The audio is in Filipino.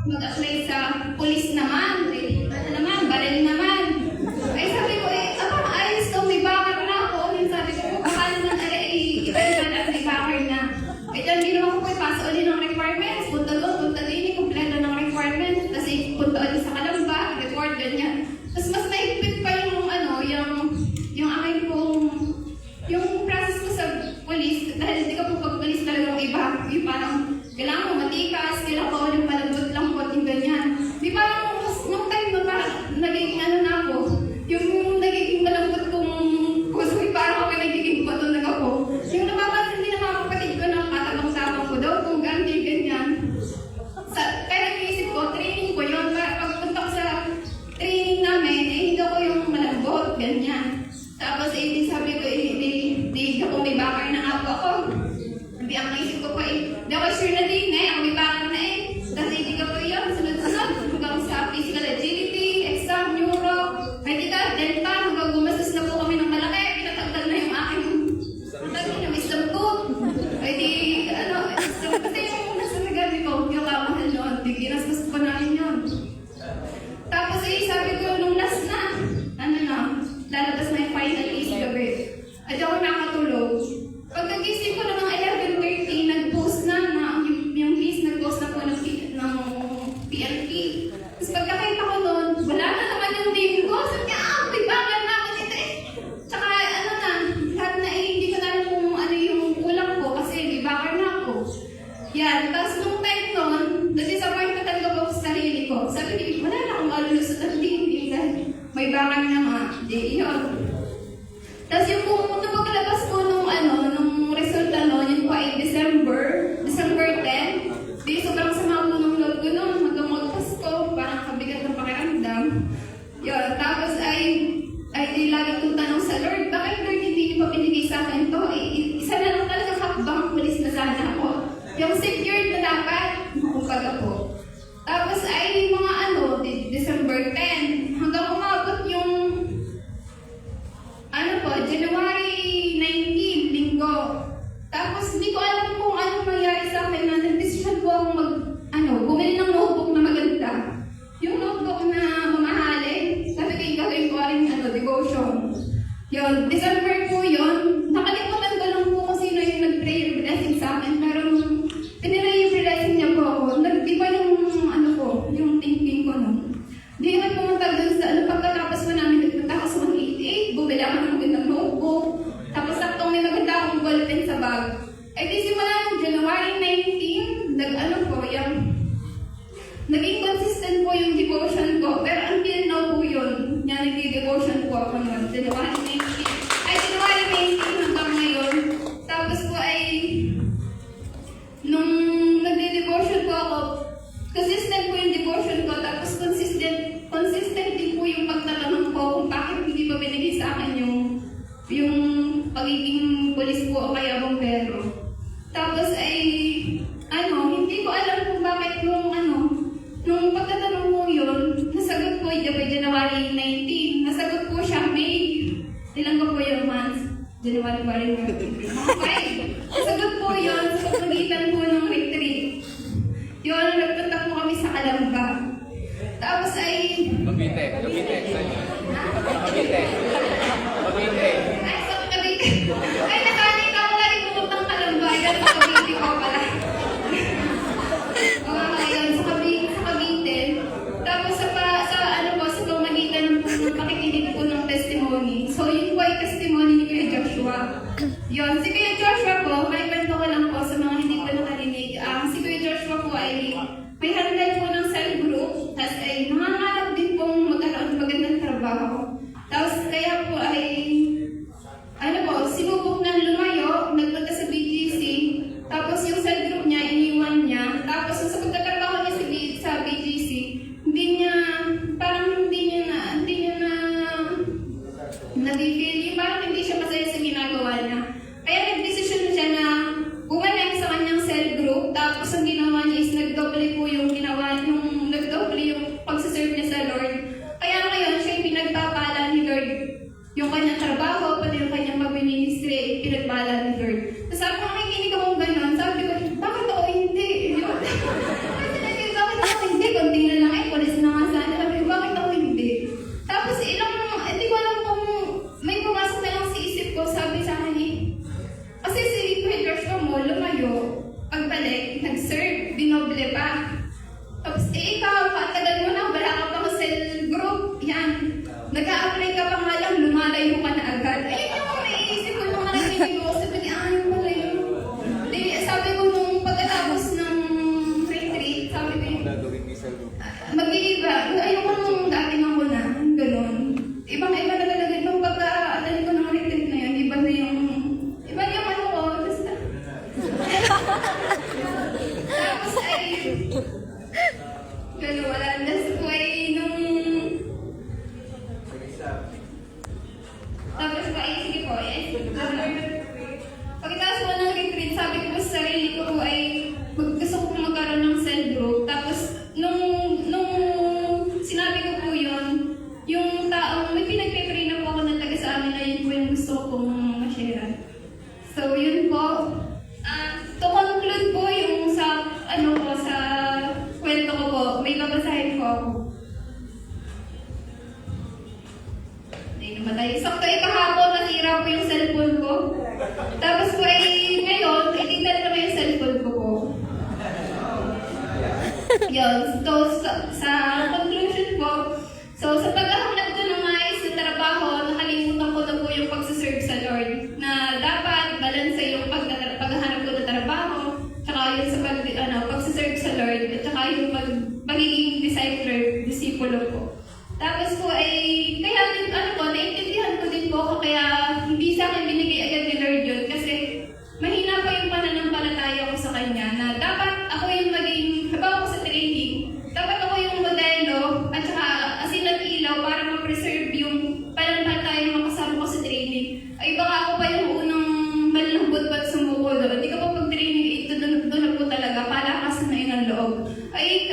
mag-apply sa police naman. Ano naman, baril naman. Ay sabi ko, ayos to, may bakar na ako. Yung sabi ko, akala na, iba-iba na, may bakar na. Ay, dahil hindi naman ko po ipasa ulit ng requirements. Punta doon, punta din, kumpleto ng requirements. Kasi punta ulit sa Kalamba, report, ganyan. Tapos mas mahigpit pa yung yung aking pong, yung process ko sa police, dahil hindi ka po pag-police talagang iba. Yung parang, kailangan mo matikas, kailangan ko yung malambot lang po, yung ganyan. Di parang, nung time na parang, nagiging ano na ako, yung nagiging malambot kong puso, parang ako nagiging patunog ako. Yung napapansin din ng mga kapatid ko ng katabang-tabang ko daw, kung ganyan. Kaya nag-iisip ko, training ko yun, para pagpunta ko sa training namin, hindi ako yung malambot, ganyan. Tapos sabi ko, hindi ako may bakar na nga po ako. Hindi ang naisip ko po hindi ako sure na din ako may bakar na Kasi hindi ka po yun, sunod-sunod. Hanggang sa physical agility, exam, neuro, medical, dental, hanggang gumastos na po kami ng malaki. Pinatagdal na yung aking wisdom tooth. Ay di, kasi yung nasa nagami ko, yung kamahal noon, di ginastos pa namin yun. Tapos sabi ko, nung last na, lalabas na yung final case gabi. At ako nakatulog. Pagkagising ko na ng 11:30, nag-post na yung case, nag-post na po ng PNP. Tapos pagkakita ko noon, wala na naman yung name ko. Sabi niya, may bakal na ako dito Tsaka lahat na hindi ko na alam kung ano yung kulang ko kasi may bakal na ako. Yan, tapos nung time noon, na-disappoint ko talaga po sa sarili ko. Sabi niya, wala na akong malulusot at hindi dahil may bakal na nga. Di, yun. Tapos yung kung paglabas ko nung resulta noon, yun po ay December 10. Di, sobrang sama po nung loob ko noon. Hanggang magpasko, parang kabigat ng pakiramdam. Yun, tapos ay di lagi kong tanong sa Lord, bakit Lord hindi niyo pa binigay sa akin to? Isa na lang talaga hakbang pulis na sana ako. Yung secured na dapat, kumbaga po. Tapos ay mga December 10, hanggang umabot yung January 19, linggo. Tapos hindi ko alam kung anong mangyari sa akin na nag-decision po akong bumili ng notebook na maganda. Yung notebook na mamahalin, sabi ko gagawin ko rin devotion. Yun, December po yun. Nakalimutan ko lang po kung sino yung nag-prayer blessing sa akin. Pero nung tinirayer blessing niya po ako, nag-iba yung thinking ko nun. Di naman pumunta dun sa pagkatapos po namin nagpunta ako sa 188, bumili ako ng magandang notebook. Tapos saktong may maganda akong ballpen sa bag. Ay di simula ng January 19, naging consistent po yung devotion ko. Pero until now po yun, nagdi-devotion po ako nun. January 19 hanggang ngayon. Tapos po ay, nung nagdi-devotion po ako, consistent po yung devotion ko, tapos consistent din po yung pagtatanong ko kung bakit hindi pa binigay sa akin yung pagiging polis po o kaya bombero. Tapos ay, hindi ko alam kung bakit nung pagtatanong ko yun, nasagot po January 19, nasagot po siya May, ilang ko po yung months? January, okay. Nasagot po yun sa pagitan po ng retreat. Yun, nagpunta po kami sa Kalamba. Tapos ay... Cavite. Ay, sa Cavite. Ay, nakalita ko lagi pumuntang Kalamba. Ay, sa Cavite ko pala. Ayun, sa Cavite. Tapos sa pamagitan ng pakikinig po ng testimony. So, yun po ay testimony ni Kuya Joshua. Yun, si Kuya Joshua po, may kwento ko lang po sa mga hindi ko nakarinig. Si Kuya Joshua po ay may handle po ng cell group, tapos ay nangangarap din pong magkaroon ng magandang trabaho. Tapos kaya po ay, sinubok ng lumayo, nagpunta sa BGC, tapos yung cell group niya, iniwan niya, tapos sa pagtatrabaho niya sa BGC, hindi niya na-feel, parang hindi siya masaya sa ginagawa niya. Kaya nag-decision siya na bumalik sa kanyang cell group, tapos ang ginawa niya is nagdoble yung pagsaserve Tapos, ikaw, katagal mo na, wala ka pang cell group. Yan. Nag-a-apply ka pa nga lang, lumalayo ka na agad. Ayun yung naiisip ko nung nakikinig ko. Sabi niya, ay, malayo. Di, sabi ko nung pagkatapos ng retreat, sabi ko yung, mag-iiba. Ayoko nung dating ako na, gano'n. Ibang-iba na talaga nung pagka-attend ko ng retreat na yun, iba na yung ano ko, basta. Tapos ay, gano'n, wala na sa buhay nung, tapos po ay, sige po, pagkatapos ko ng retreat, sabi ko sa sarili ko ay, gusto ko magkaroon ng cell group. Tapos, nung sinabi ko po yun, yung taong, may pinagpipray na po ako ng taga sa amin na yun po yung gusto ko pong ma-share. So, yun po. To conclude po yung sa, sa kwento ko po, may babasahin po ako. Ay, namatay. Sakto ay kahapon, nasira po yung cellphone ko. Tapos po ay ngayon, itignan ko na yung cellphone ko po. Yun. So, sa conclusion po, so sa paghahanap ko ng maayos na trabaho, nakalimutan ko na po yung pagsaserve sa Lord. Na dapat balanse yung paghahanap ko ng trabaho, tsaka yung sa pagsaserve sa Lord, at tsaka yung pagiging disipulo po. Tapos po ay, kaya din, naiintindihan ko din po kaya hindi sa akin binigay agad ni Lord yun kasi mahina pa yung pananampalataya ko sa Kanya na dapat ako yung maging, habaw ko sa training, dapat ako yung modelo at saka asin at ilaw para ma-preserve yung pananampalataya ng mga kasama ko sa training. Ay baka ako pa yung unang malambot ba't sumuko doon. Hindi ka pa pag-training, doon na po talaga, palakasan na yun ang loob. Ay